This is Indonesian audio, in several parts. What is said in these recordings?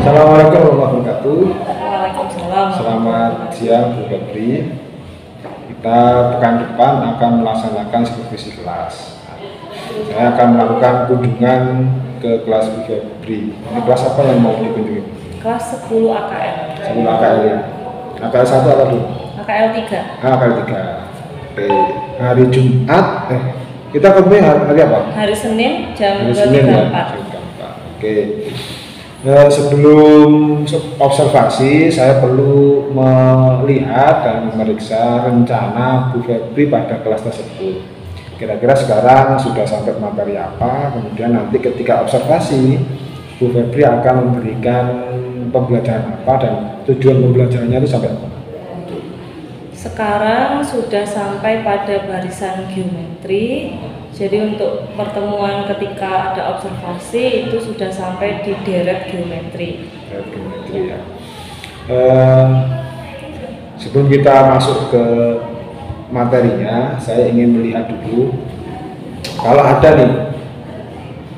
Assalamualaikum warahmatullahi wabarakatuh. Waalaikumsalam. Selamat siang Bu Febri. Kita pekan depan akan melaksanakan supervisi kelas. Saya akan melakukan kunjungan ke kelas Bu Febri. Ini kelas apa yang mau dikunjungi? Kelas 10 AKL. 10 AKL ya. AKL 1 atau 2? AKL 3. AKL 3. Oke. Hari Jumat. Kita ketemu hari apa? Hari Senin jam Hari Senin ya. 2.34. Oke. Sebelum observasi, saya perlu melihat dan memeriksa rencana Bu Febri pada kelas tersebut. Kira-kira sekarang sudah sampai materi apa, kemudian nanti ketika observasi, Bu Febri akan memberikan pembelajaran apa dan tujuan pembelajarannya itu sampai apa. Sekarang sudah sampai pada barisan geometri. Jadi untuk pertemuan ketika ada observasi itu sudah sampai di deret geometri. Geometri ya. Sebelum kita masuk ke materinya, saya ingin melihat dulu kalau ada nih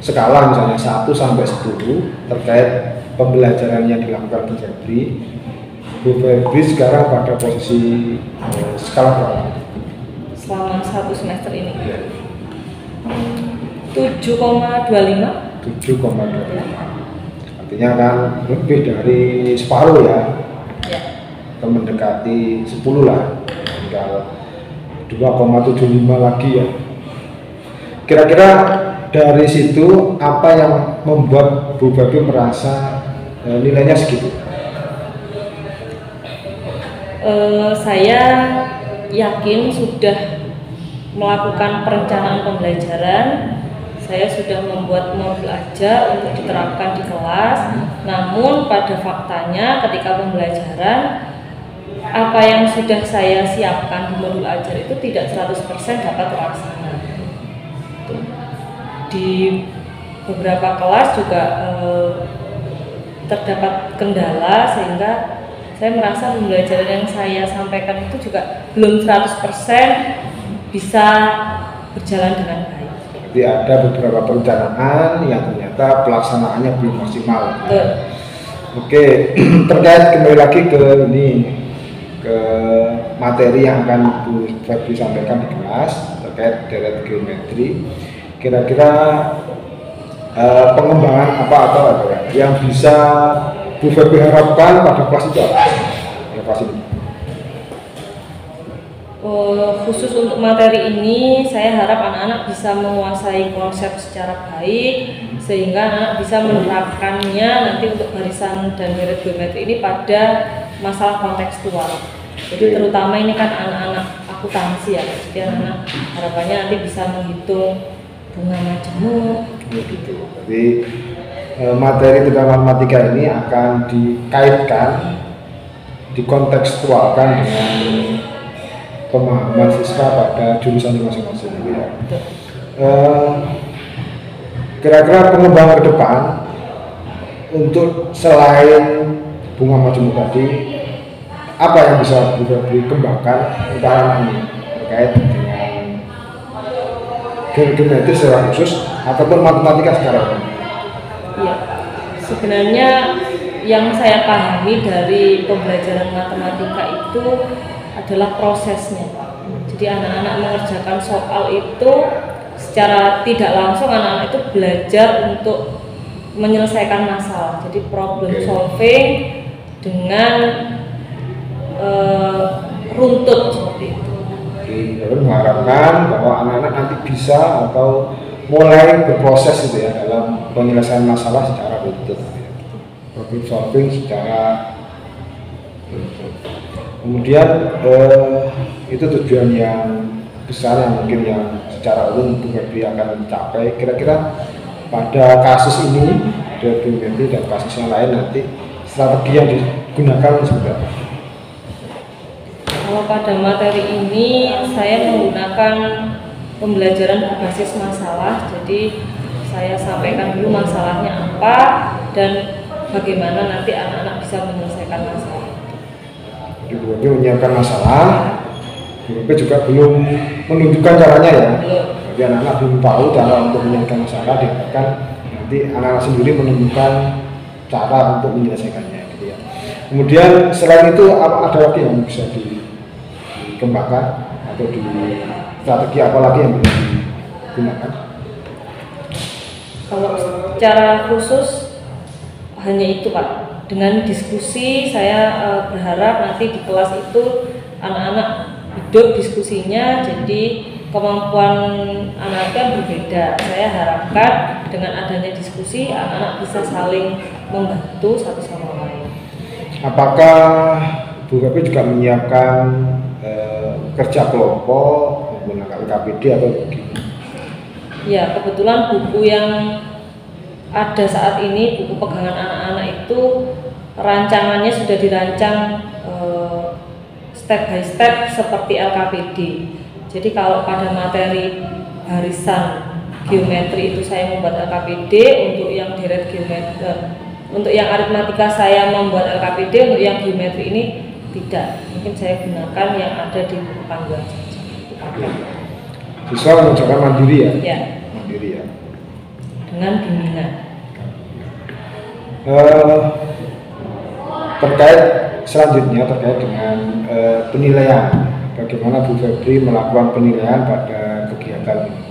skala misalnya 1 sampai 10 terkait pembelajaran yang dilakukan Bu Febri. Bu Febri sekarang pada posisi skala berapa? Selama 1 semester ini. Ya. 7,25. 7,25. Artinya kan lebih dari separuh ya. Ya. Atau mendekati 10 lah. Tinggal 2,75 lagi ya. Kira-kira dari situ apa yang membuat Bu Febri merasa nilainya segitu? Saya yakin sudah melakukan perencanaan pembelajaran. Saya sudah membuat modul ajar untuk diterapkan di kelas. Namun pada faktanya ketika pembelajaran, apa yang sudah saya siapkan di modul ajar itu tidak 100% dapat terlaksana. Di beberapa kelas juga terdapat kendala sehingga saya merasa pembelajaran yang saya sampaikan itu juga belum 100% bisa berjalan dengan baik. Jadi ada beberapa perencanaan yang ternyata pelaksanaannya belum maksimal. Oke, terkait kembali lagi ke materi yang akan Bu Febri sampaikan di kelas terkait deret geometri. Kira-kira pengembangan apa atau apa ya yang bisa Bu Febri harapkan pada kelas itu apa? Ya, kelas ini. Khusus untuk materi ini, saya harap anak-anak bisa menguasai konsep secara baik sehingga anak bisa menerapkannya nanti untuk barisan dan deret geometri ini pada masalah kontekstual. Jadi terutama ini kan anak-anak akuntansi ya, jadi anak-anak harapannya nanti bisa menghitung bunga majemuk gitu. Jadi materi tentang matematika ini akan dikaitkan, dikontekstualkan dengan pemahaman siswa pada jurusan masing-masing. Kira-kira pengembangan ke depan untuk selain bunga majemuk tadi, apa yang bisa dikembangkan untuk anak ini terkait dengan geometri secara khusus ataupun matematika secara umum? Ya, sebenarnya yang saya pahami dari pembelajaran matematika itu adalah prosesnya. Jadi anak-anak mengerjakan soal itu secara tidak langsung anak-anak itu belajar untuk menyelesaikan masalah. Jadi problem solving dengan runtut seperti itu. Jadi mengharapkan bahwa anak-anak nanti bisa atau mulai berproses gitu ya dalam penyelesaian masalah secara runtut. Problem solving secara runtut. Kemudian itu tujuan yang besar yang mungkin yang secara umum Bu Febri akan mencapai. Kira-kira pada kasus ini ada geometri dan kasus yang lain nanti strategi yang digunakan seperti apa? Kalau pada materi ini saya menggunakan pembelajaran berbasis masalah. Jadi saya sampaikan dulu masalahnya apa dan bagaimana nanti anak-anak bisa menyelesaikan masalah. Jadi Bu Febri menyiapkan masalah, Bu Febri juga belum menunjukkan caranya ya. Jadi anak-anak belum tahu cara untuk menyelesaikan masalah, diharapkan nanti anak-anak sendiri menemukan cara untuk menyelesaikannya gitu ya. Kemudian selain itu ada lagi yang bisa dikembangkan atau di strategi apa lagi yang bisa digunakan? Kalau secara khusus hanya itu Pak. Dengan diskusi saya berharap nanti di kelas itu anak-anak hidup diskusinya, jadi kemampuan anak kan berbeda. Saya harapkan dengan adanya diskusi anak-anak bisa saling membantu satu sama lain. Apakah Bu Febi juga menyiapkan kerja kelompok menggunakan KPD atau begini? Ya, kebetulan buku yang ada saat ini, buku pegangan anak-anak itu rancangannya sudah dirancang step by step seperti LKPD. Jadi kalau pada materi barisan geometri itu saya membuat LKPD, untuk yang deret geometri, untuk yang aritmatika saya membuat LKPD, untuk yang geometri ini tidak. Mungkin saya gunakan yang ada di buku panduan saja. Siswa mengerjakan mandiri ya? Ya. Mandiri ya. Dengan bimbingan. Terkait selanjutnya terkait dengan penilaian, bagaimana Bu Febri melakukan penilaian pada kegiatan ini?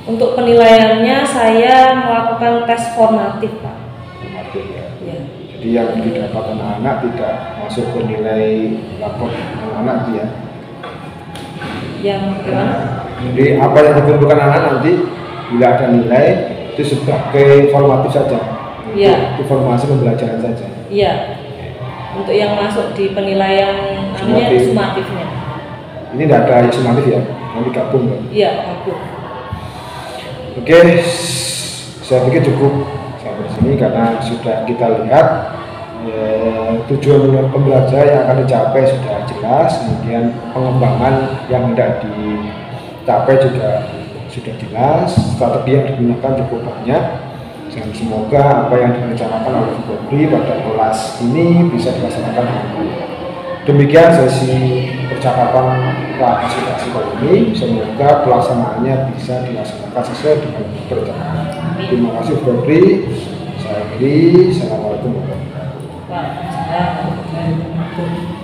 Untuk penilaiannya saya melakukan tes formatif Pak. Formatif ya. Ya. Jadi yang didapat anak-anak tidak masuk ke nilai lapor anak-anak ya. Yang gimana? Jadi apa yang dikumpulkan anak nanti bila ada nilai itu sebagai formatif saja. Iya. Informasi pembelajaran saja. Iya. Untuk yang masuk di penilaian sumatifnya. Ini tidak ada yang sumatif ya, nanti gabung kan? Iya, gabung. Oke, saya pikir cukup sampai sini karena sudah kita lihat tujuan pembelajaran yang akan dicapai sudah jelas, kemudian pengembangan yang hendak dicapai juga sudah jelas, strategi yang digunakan cukup banyak, dan semoga apa yang direncanakan oleh Bu Febri pada kelas ini bisa dilaksanakan dengan baik. Demikian sesi percakapan kapasitas kali ini, semoga pelaksanaannya bisa dilaksanakan sesuai dengan perencanaan. Terima kasih Bu Febri, saya Billy, Assalamualaikum warahmatullahi wabarakatuh. Waalaikumsalam warahmatullahi wabarakatuh.